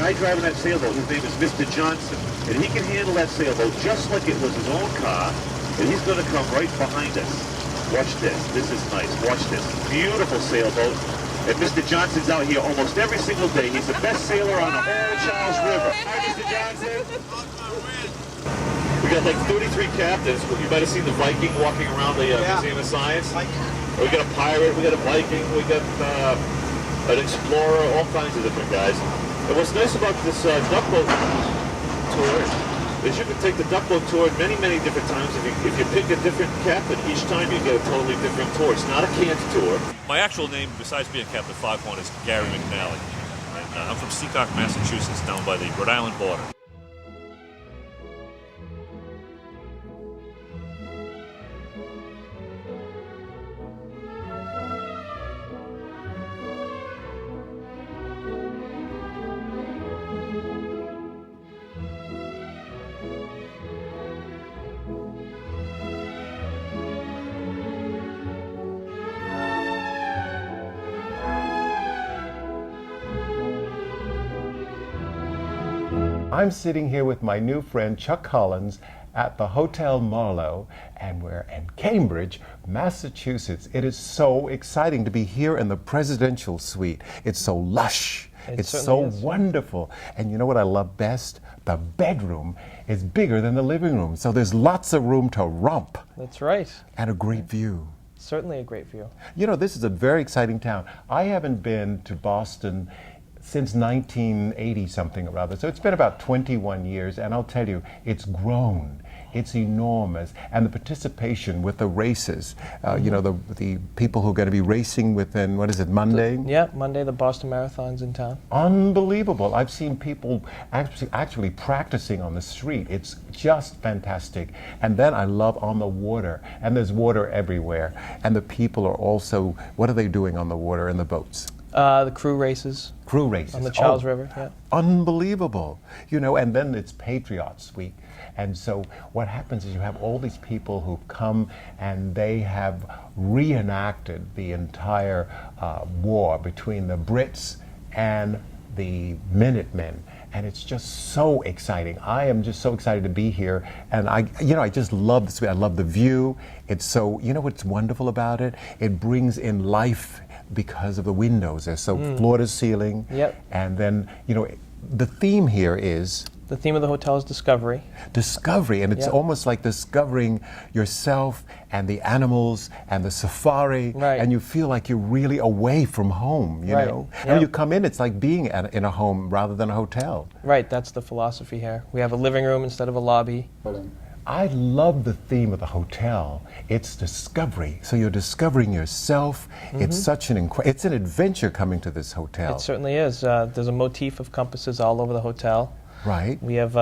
guy driving that sailboat, his name is Mr. Johnson, and he can handle that sailboat just like it was his own car, and he's going to come right behind us. Watch this. This is nice. Watch this. Beautiful sailboat. And Mr. Johnson's out here almost every single day. He's the best sailor on the whole Charles River. Hi, Mr. Johnson. We got like 33 captains. You might have seen the Viking walking around the Museum of Science. We got a pirate, we got a Viking, we got an explorer, all kinds of different guys. And what's nice about this duck boat tour is you can take the duck boat tour many, many different times. If you pick a different captain, each time you get a totally different tour. It's not a canned tour. My actual name, besides being Captain Foghorn, is Gary McNally. And I'm from Seacock, Massachusetts, down by the Rhode Island border. I'm sitting here with my new friend Chuck Collins at the Hotel Marlowe, and we're in Cambridge, Massachusetts. It is so exciting to be here in the presidential suite. It's so lush. It's so wonderful. And you know what I love best? The bedroom is bigger than the living room, so there's lots of room to romp. That's right. And a great view. Certainly a great view. You know, this is a very exciting town. I haven't been to Boston since 1980 something or other. So it's been about 21 years, and I'll tell you, it's grown. It's enormous. And the participation with the races, you know, the people who are going to be racing within, what is it, Monday? Yeah, Monday, the Boston Marathon's in town. Unbelievable. I've seen people actually practicing on the street. It's just fantastic. And then I love on the water, and there's water everywhere. And the people are also, what are they doing on the water in the boats? The crew races. Crew races. On the Charles River, yeah. Unbelievable. You know, and then it's Patriots Week. And so what happens is you have all these people who come and they have reenacted the entire war between the Brits and the Minutemen. And it's just so exciting. I am just so excited to be here. And I just love this. I love the view. It's so, you know what's wonderful about it? It brings in life because of the windows. They're so floor to ceiling. Yep. And then, you know, the theme here is? The theme of the hotel is discovery. Discovery, and it's almost like discovering yourself and the animals and the safari, and you feel like you're really away from home, you know? And when you come in, it's like being in a home rather than a hotel. Right, that's the philosophy here. We have a living room instead of a lobby. I love the theme of the hotel. It's discovery. So you're discovering yourself. It's such it's an adventure coming to this hotel. It certainly is. There's a motif of compasses all over the hotel. Right. We have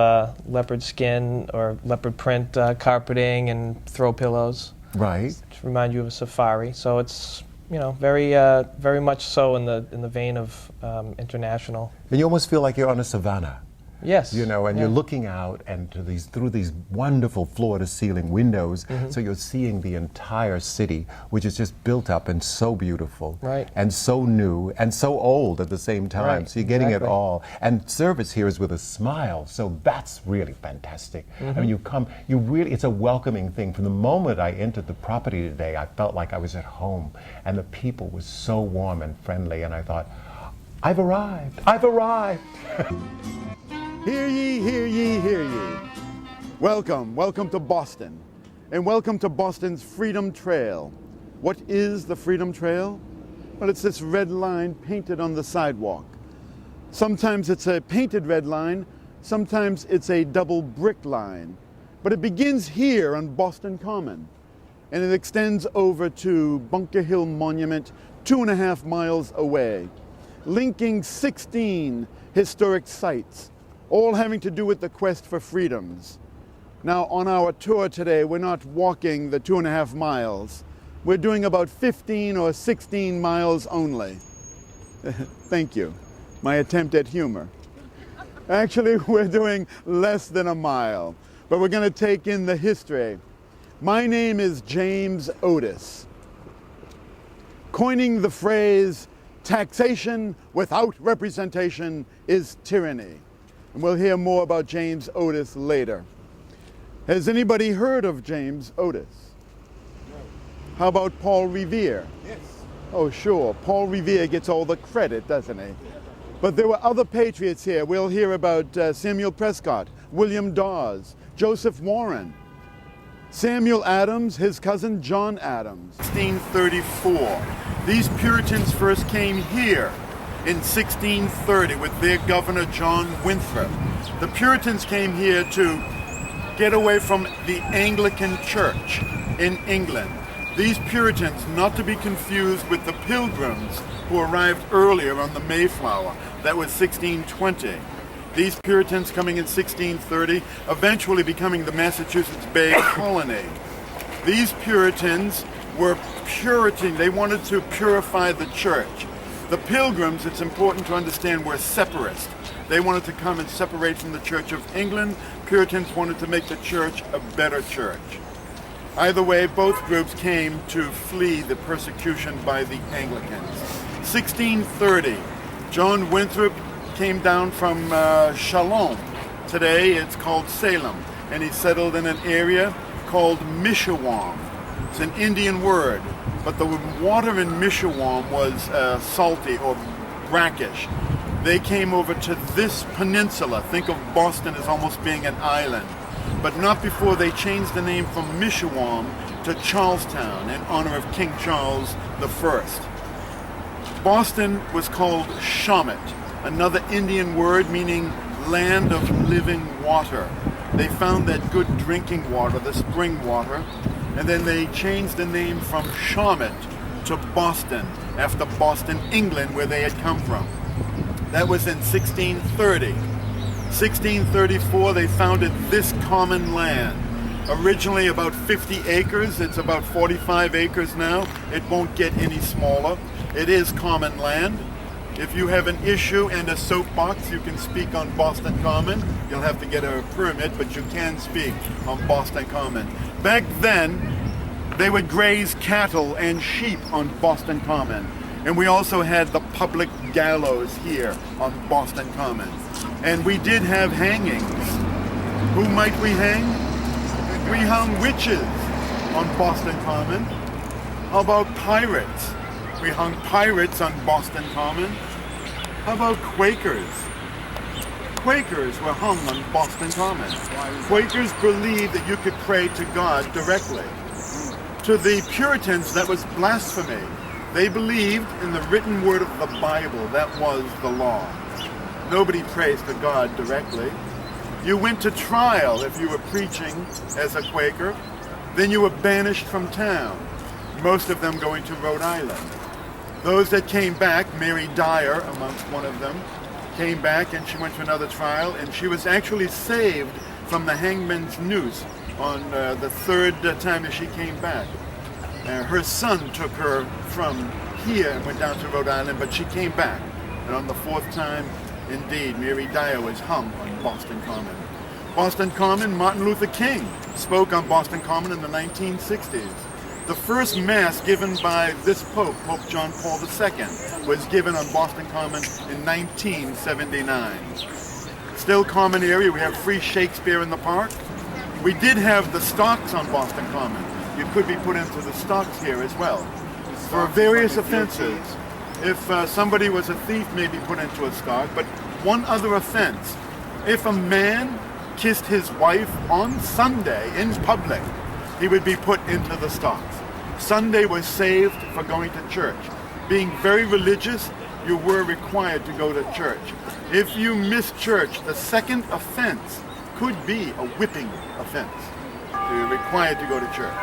leopard skin or leopard print carpeting and throw pillows. Right. To remind you of a safari. So it's, you know, very much so in the vein of international. And you almost feel like you're on a savanna. Yes. You know, and you're looking out and through these wonderful floor-to-ceiling windows, so you're seeing the entire city, which is just built up and so beautiful, and so new and so old at the same time. So you're getting it all. And service here is with a smile, so that's really fantastic. I mean, it's a welcoming thing. From the moment I entered the property today, I felt like I was at home, and the people were so warm and friendly, and I thought, I've arrived, I've arrived. Hear ye, hear ye, hear ye. Welcome, welcome to Boston, and welcome to Boston's Freedom Trail. What is the Freedom Trail? Well, it's this red line painted on the sidewalk. Sometimes it's a painted red line, sometimes it's a double brick line. But it begins here on Boston Common, and it extends over to Bunker Hill Monument, 2.5 miles away, linking 16 historic sites, all having to do with the quest for freedoms. Now, on our tour today, we're not walking the 2.5 miles. We're doing about 15 or 16 miles only. Thank you. My attempt at humor. Actually, we're doing less than a mile, but we're going to take in the history. My name is James Otis. Coining the phrase, Taxation without representation is tyranny. And we'll hear more about James Otis later. Has anybody heard of James Otis? No. How about Paul Revere? Yes. Oh, sure. Paul Revere gets all the credit, doesn't he? But there were other patriots here. We'll hear about Samuel Prescott, William Dawes, Joseph Warren, Samuel Adams, his cousin John Adams. 1634. These Puritans first came here in 1630 with their governor John Winthrop. The Puritans came here to get away from the Anglican Church in England. These Puritans, not to be confused with the Pilgrims who arrived earlier on the Mayflower. That was 1620. These Puritans coming in 1630, eventually becoming the Massachusetts Bay Colony. These Puritans were Puritan. They wanted to purify the church. The Pilgrims, it's important to understand, were separatists. They wanted to come and separate from the Church of England. Puritans wanted to make the church a better church. Either way, both groups came to flee the persecution by the Anglicans. 1630, John Winthrop came down from Shalom. Today it's called Salem, and he settled in an area called Mishawam. It's an Indian word, but the water in Mishawam was salty or brackish. They came over to this peninsula. Think of Boston as almost being an island, but not before they changed the name from Mishawam to Charlestown in honor of King Charles I. Boston was called Shawmut, another Indian word meaning land of living water. They found that good drinking water, the spring water, and then they changed the name from Shawmut to Boston, after Boston, England, where they had come from. That was in 1630. 1634, they founded this common land. Originally about 50 acres, it's about 45 acres now. It won't get any smaller. It is common land. If you have an issue and a soapbox, you can speak on Boston Common. You'll have to get a permit, but you can speak on Boston Common. Back then, they would graze cattle and sheep on Boston Common. And we also had the public gallows here on Boston Common. And we did have hangings. Who might we hang? We hung witches on Boston Common. How about pirates? We hung pirates on Boston Common. How about Quakers? Quakers were hung on Boston Common. Quakers believed that you could pray to God directly. To the Puritans, that was blasphemy. They believed in the written word of the Bible. That was the law. Nobody prays to God directly. You went to trial if you were preaching as a Quaker. Then you were banished from town, most of them going to Rhode Island. Those that came back, Mary Dyer amongst one of them, came back and she went to another trial, and she was actually saved from the hangman's noose on the third time that she came back. Her son took her from here and went down to Rhode Island, but she came back. And on the fourth time, indeed, Mary Dyer was hung on Boston Common. Boston Common, Martin Luther King spoke on Boston Common in the 1960s. The first Mass given by this Pope, Pope John Paul II, was given on Boston Common in 1979. Still common area, we have free Shakespeare in the park. We did have the stocks on Boston Common. You could be put into the stocks here as well. For various offenses. If somebody was a thief, maybe put into a stock. But one other offense, if a man kissed his wife on Sunday in public, he would be put into the stocks. Sunday was saved for going to church. Being very religious, you were required to go to church. If you missed church, the second offense could be a whipping offense. So you're required to go to church.